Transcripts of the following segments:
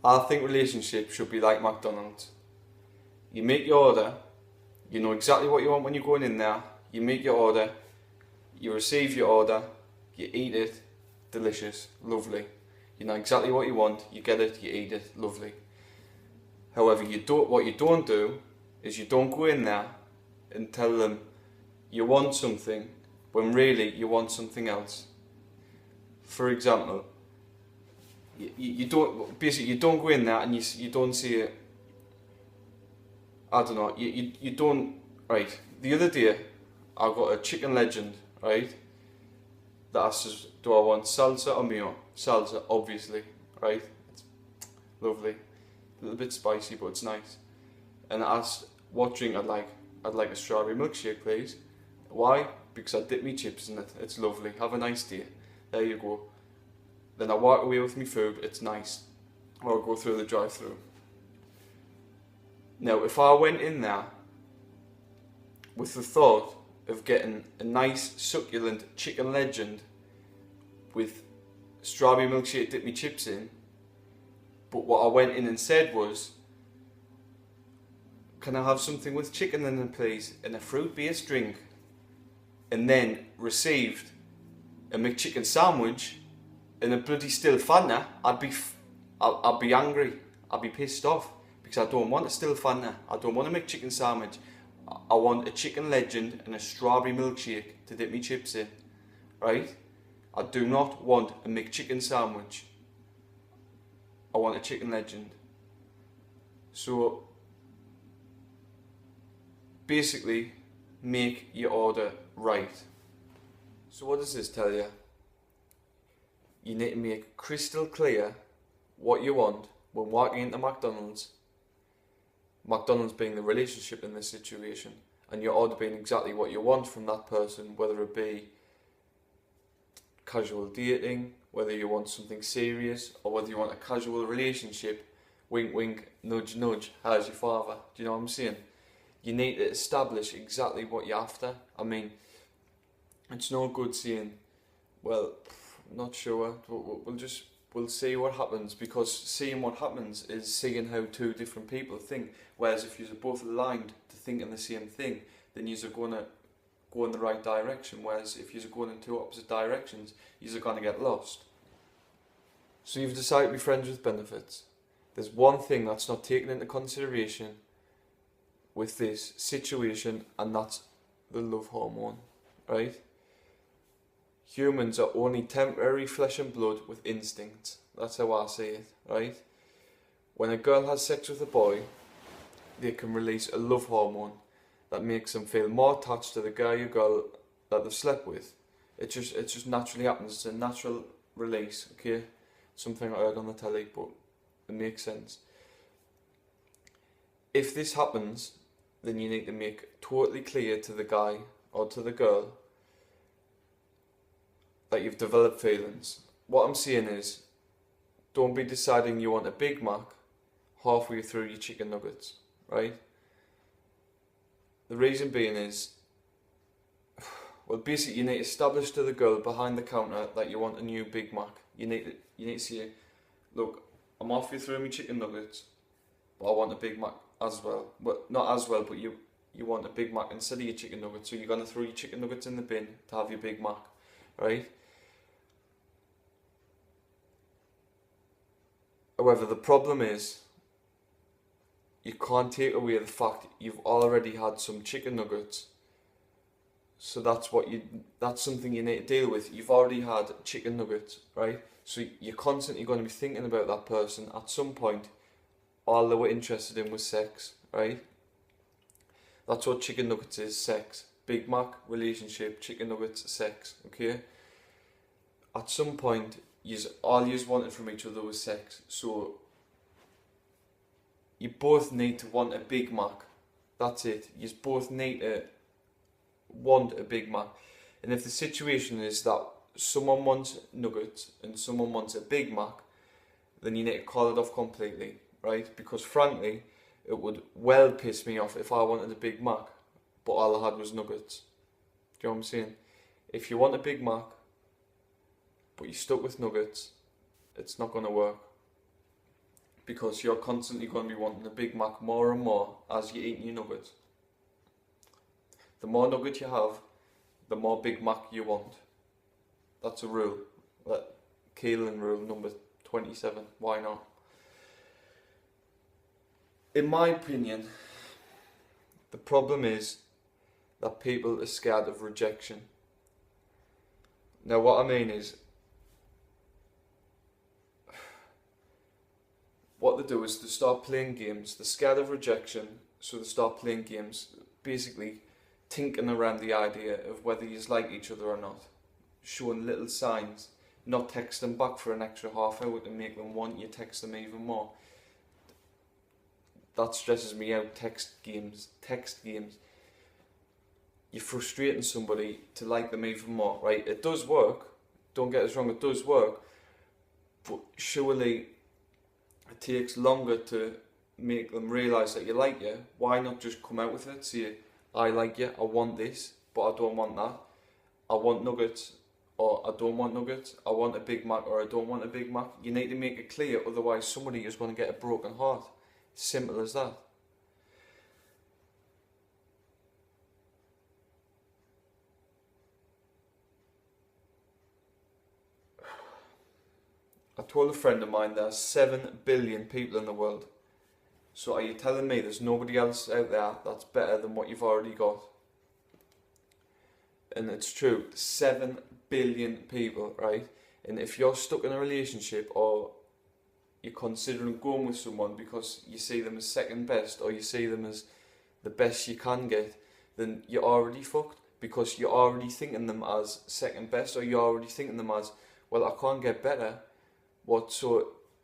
I think relationships should be like McDonald's. You make your order, you know exactly what you want when you're going in there, you make your order, you receive your order, you eat it, delicious, lovely. You know exactly what you want, you get it, you eat it, lovely. However, what you don't do is you don't go in there and tell them you want something when really you want something else. For example, you don't go in there and you don't say, I don't know, you don't, right, the other day I got a chicken legend, right, that asks, do I want salsa or mayo? Salsa, obviously, right, it's lovely, a little bit spicy but it's nice. And I asked what drink I'd like a strawberry milkshake please. Why? Because I dip me chips in it, it's lovely, have a nice day, there you go. Then I walk away with my food, it's nice, or I go through the drive-through. Now, if I went in there with the thought of getting a nice, succulent chicken legend with strawberry milkshake dip me chips in, but what I went in and said was, can I have something with chicken in it please, and a fruit-based drink, and then received a McChicken sandwich and a bloody still Fanta, I'd be angry, I'd be pissed off. Because I don't want a still Fanta, I don't want a McChicken sandwich, I want a chicken legend and a strawberry milkshake to dip me chips in, right? I do not want a McChicken sandwich, I want a chicken legend. So, basically, make your order right. So what does this tell you? You need to make crystal clear what you want when walking into McDonald's. McDonald's being the relationship in this situation, and your order being exactly what you want from that person, whether it be casual dating, whether you want something serious, or whether you want a casual relationship, wink wink, nudge nudge, how's your father? Do you know what I'm saying? You need to establish exactly what you're after. I mean, it's no good saying, well, I'm not sure, we'll see what happens, because seeing what happens is seeing how two different people think. Whereas if you're both aligned to thinking the same thing, then you're going to go in the right direction. Whereas if you're going in two opposite directions, you're going to get lost. So you've decided to be friends with benefits. There's one thing that's not taken into consideration with this situation, and that's the love hormone, right? Humans are only temporary flesh and blood with instincts. That's how I see it, right? When a girl has sex with a boy, they can release a love hormone that makes them feel more attached to the guy or girl that they've slept with. It just naturally happens. It's a natural release, okay? Something I heard on the telly, but it makes sense. If this happens, then you need to make totally clear to the guy or to the girl that you've developed feelings. What I'm saying is, don't be deciding you want a Big Mac halfway through your chicken nuggets, right? The reason being is, well, basically you need to establish to the girl behind the counter that you want a new Big Mac. You need to say, look, I'm halfway through my chicken nuggets, but I want a Big Mac as well. But not as well, but you want a Big Mac instead of your chicken nuggets, so you're going to throw your chicken nuggets in the bin to have your Big Mac, right? However, the problem is, you can't take away the fact you've already had some chicken nuggets. So that's something you need to deal with. You've already had chicken nuggets, right? So you're constantly going to be thinking about that person. At some point, all they were interested in was sex, right? That's what chicken nuggets is, sex. Big Mac, relationship, chicken nuggets, sex, okay? At some point, all you wanted from each other was sex. So you both need to want a Big Mac. That's it. You both need to want a Big Mac. And if the situation is that someone wants nuggets and someone wants a Big Mac, then you need to call it off completely, right? Because frankly, it would well piss me off if I wanted a Big Mac, but all I had was nuggets. Do you know what I'm saying? If you want a Big Mac, but you're stuck with nuggets, it's not going to work. because you're constantly going to be wanting a Big Mac more and more as you're eating your nuggets. The more nugget you have, the more Big Mac you want. That's a rule. Keelan rule number 27. Why not? In my opinion, the problem is that people are scared of rejection. Now, what I mean is, what they do is they start playing games. They're scared of rejection, so they start playing games, basically tinkering around the idea of whether you like each other or not, showing little signs, not text them back for an extra half hour to make them want you to text them even more. That stresses me out. Text games. You're frustrating somebody to like them even more, right? It does work, don't get us wrong, it does work, but surely it takes longer to make them realise that you like you. Why not just come out with it? Say, I like you, I want this, but I don't want that. I want nuggets, or I don't want nuggets. I want a Big Mac, or I don't want a Big Mac. You need to make it clear, otherwise somebody is going to get a broken heart. Simple as that. I told a friend of mine there's 7 billion people in the world. So are you telling me there's nobody else out there that's better than what you've already got? And it's true, 7 billion people, right? And if you're stuck in a relationship, or you're considering going with someone because you see them as second best, or you see them as the best you can get, then you're already fucked, because you're already thinking them as second best, or you're already thinking them as, well, I can't get better. What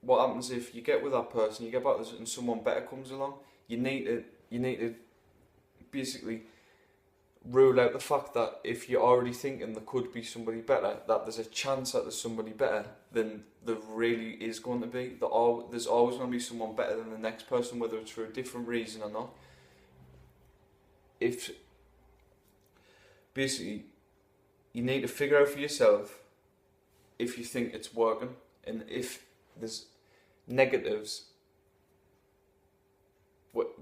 happens if you get with that person, you get back and someone better comes along? You need to basically rule out the fact that if you're already thinking there could be somebody better, that there's a chance that there's somebody better than there really is going to be. There's always going to be someone better than the next person, whether it's for a different reason or not. If basically you need to figure out for yourself if you think it's working, and if there's negatives,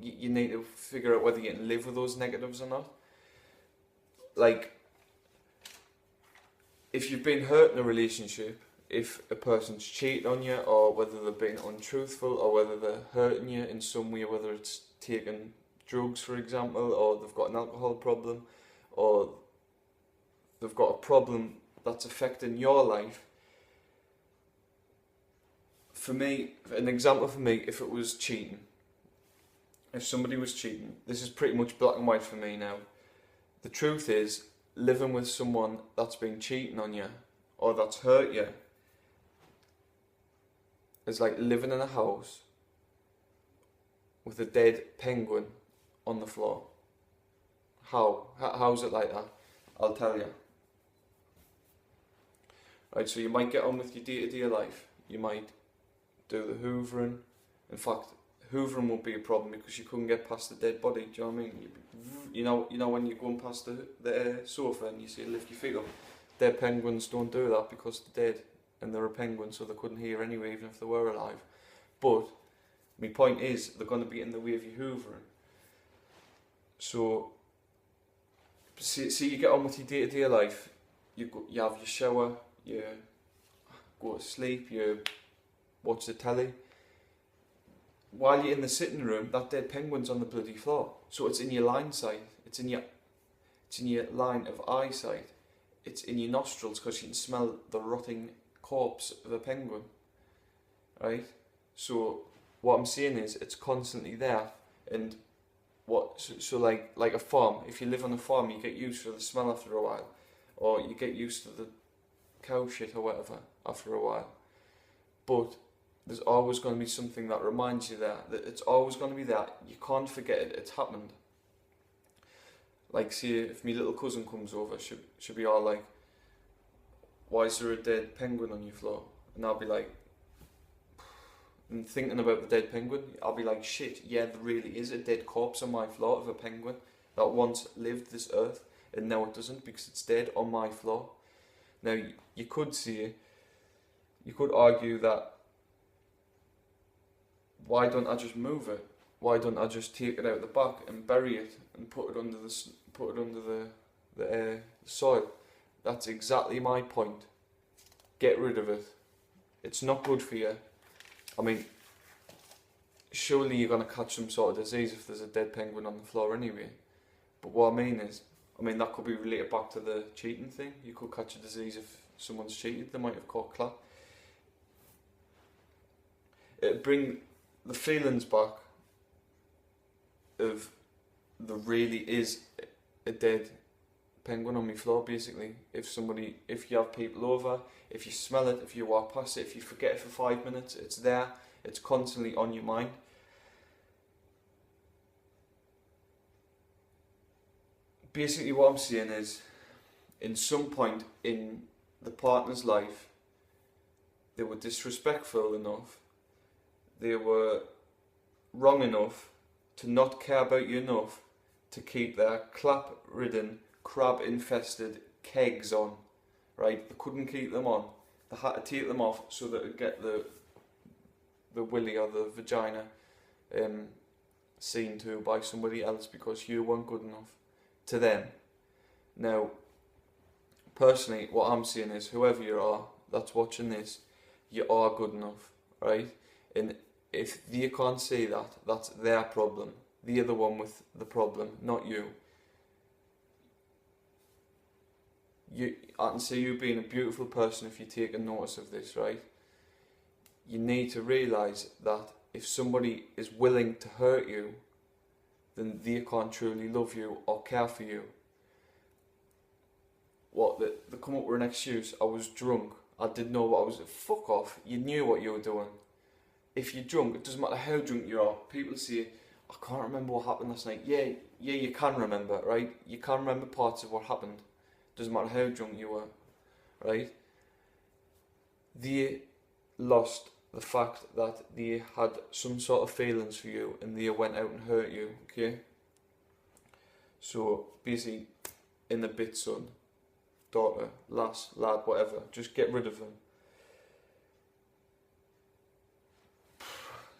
you need to figure out whether you can live with those negatives or not. Like, if you've been hurt in a relationship, if a person's cheated on you, or whether they're being untruthful, or whether they're hurting you in some way, whether it's taking drugs, for example, or they've got an alcohol problem, or they've got a problem that's affecting your life. For me, an example for me, if it was cheating, if somebody was cheating, this is pretty much black and white for me now. The truth is, living with someone that's been cheating on you, or that's hurt you, is like living in a house with a dead penguin on the floor. How's it like that? I'll tell you. Right, so you might get on with your day-to-day life. You might do the hoovering. In fact, hoovering won't be a problem because you couldn't get past the dead body. Do you know what I mean? You know when you're going past the sofa and you see lift your feet up. Dead penguins don't do that because they're dead, and they're a penguin, so they couldn't hear anyway, even if they were alive. But my point is, they're going to be in the way of your hoovering. So, see you get on with your day-to-day life. You have your shower, you go to sleep, you watch the telly. While you're in the sitting room, that dead penguin's on the bloody floor. So it's in your line sight. It's in your line of eyesight. It's in your nostrils because you can smell the rotting corpse of a penguin. Right? So what I'm saying is, it's constantly there. And so like a farm. If you live on a farm, you get used to the smell after a while, or you get used to the cow shit or whatever after a while. But there's always going to be something that reminds you that it's always going to be there. You can't forget it. It's happened. Like, see, if my little cousin comes over, she'll be all like, "Why is there a dead penguin on your floor?" And I'll be like, and thinking about the dead penguin, I'll be like, shit, yeah, there really is a dead corpse on my floor of a penguin that once lived this earth, and now it doesn't because it's dead on my floor. Now, you could argue that why don't I just move it? Why don't I just take it out the back and bury it and put it under the soil? That's exactly my point. Get rid of it. It's not good for you. I mean, surely you're going to catch some sort of disease if there's a dead penguin on the floor anyway. But what I mean is, that could be related back to the cheating thing. You could catch a disease if someone's cheated. They might have caught clap. It'd bring the feelings back of there really is a dead penguin on my floor, basically. If you have people over, if you smell it, if you walk past it, if you forget it for 5 minutes, it's there. It's constantly on your mind. Basically what I'm saying is, in some point in the partner's life, they were disrespectful enough, they were wrong enough to not care about you enough to keep their clap-ridden, crab-infested kegs on, right? They couldn't keep them on. They had to take them off so that it would get the willy or the vagina seen to by somebody else because you weren't good enough to them. Now, personally, what I'm saying is, whoever you are that's watching this, you are good enough, right? And if they can't say that, that's their problem. They're the one with the problem, not you. I can see you being a beautiful person if you take a notice of this, right? You need to realise that if somebody is willing to hurt you, then they can't truly love you or care for you. They come up with an excuse, I was drunk, I didn't know what I was, fuck off, you knew what you were doing. If you're drunk, it doesn't matter how drunk you are. People say, I can't remember what happened last night. Yeah, you can remember, right? You can remember parts of what happened. Doesn't matter how drunk you were, right? They lost the fact that they had some sort of feelings for you and they went out and hurt you, okay? So, basically, in the bit, son, daughter, lass, lad, whatever, just get rid of them.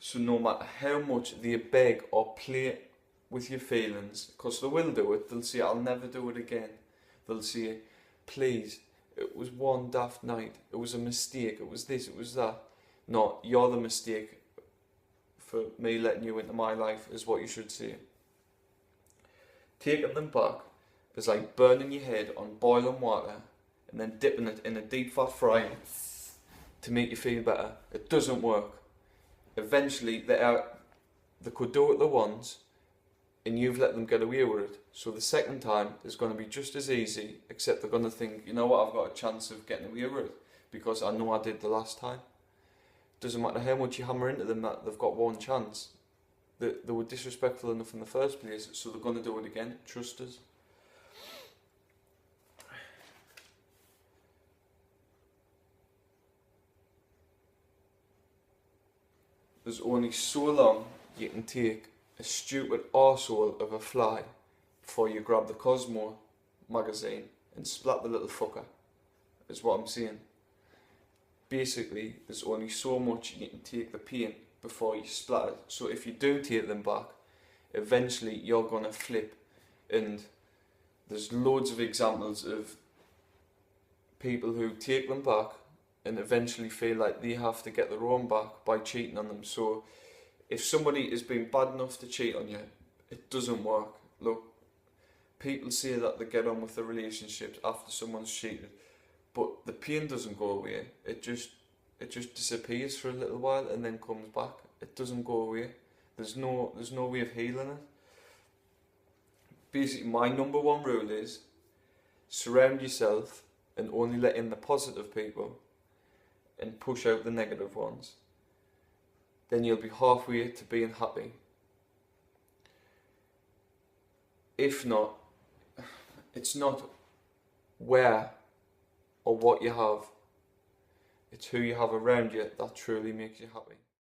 So no matter how much they beg or play with your feelings, because they will do it, they'll say, I'll never do it again. They'll say, please, it was one daft night, it was a mistake, it was this, it was that. No, you're the mistake for me letting you into my life, is what you should say. Taking them back is like burning your head on boiling water and then dipping it in a deep fat fry to make you feel better. It doesn't work. Eventually, they could do it the once, and you've let them get away with it. So the second time is going to be just as easy, except they're going to think, you know what, I've got a chance of getting away with it, because I know I did the last time. Doesn't matter how much you hammer into them that they've got one chance. They were disrespectful enough in the first place, so they're going to do it again. Trust us. There's only so long you can take a stupid arsehole of a fly before you grab the Cosmo magazine and splat the little fucker, is what I'm saying. Basically, there's only so much you can take the pain before you splat it. So if you do take them back, eventually you're going to flip. And there's loads of examples of people who take them back and eventually feel like they have to get their own back by cheating on them. So if somebody has been bad enough to cheat on you, it doesn't work. Look, people say that they get on with the relationships after someone's cheated, but the pain doesn't go away. It just disappears for a little while and then comes back. It doesn't go away. There's no way of healing it. Basically, my number one rule is surround yourself and only let in the positive people and push out the negative ones. Then you'll be halfway to being happy. If not, it's not where or what you have, it's who you have around you that truly makes you happy.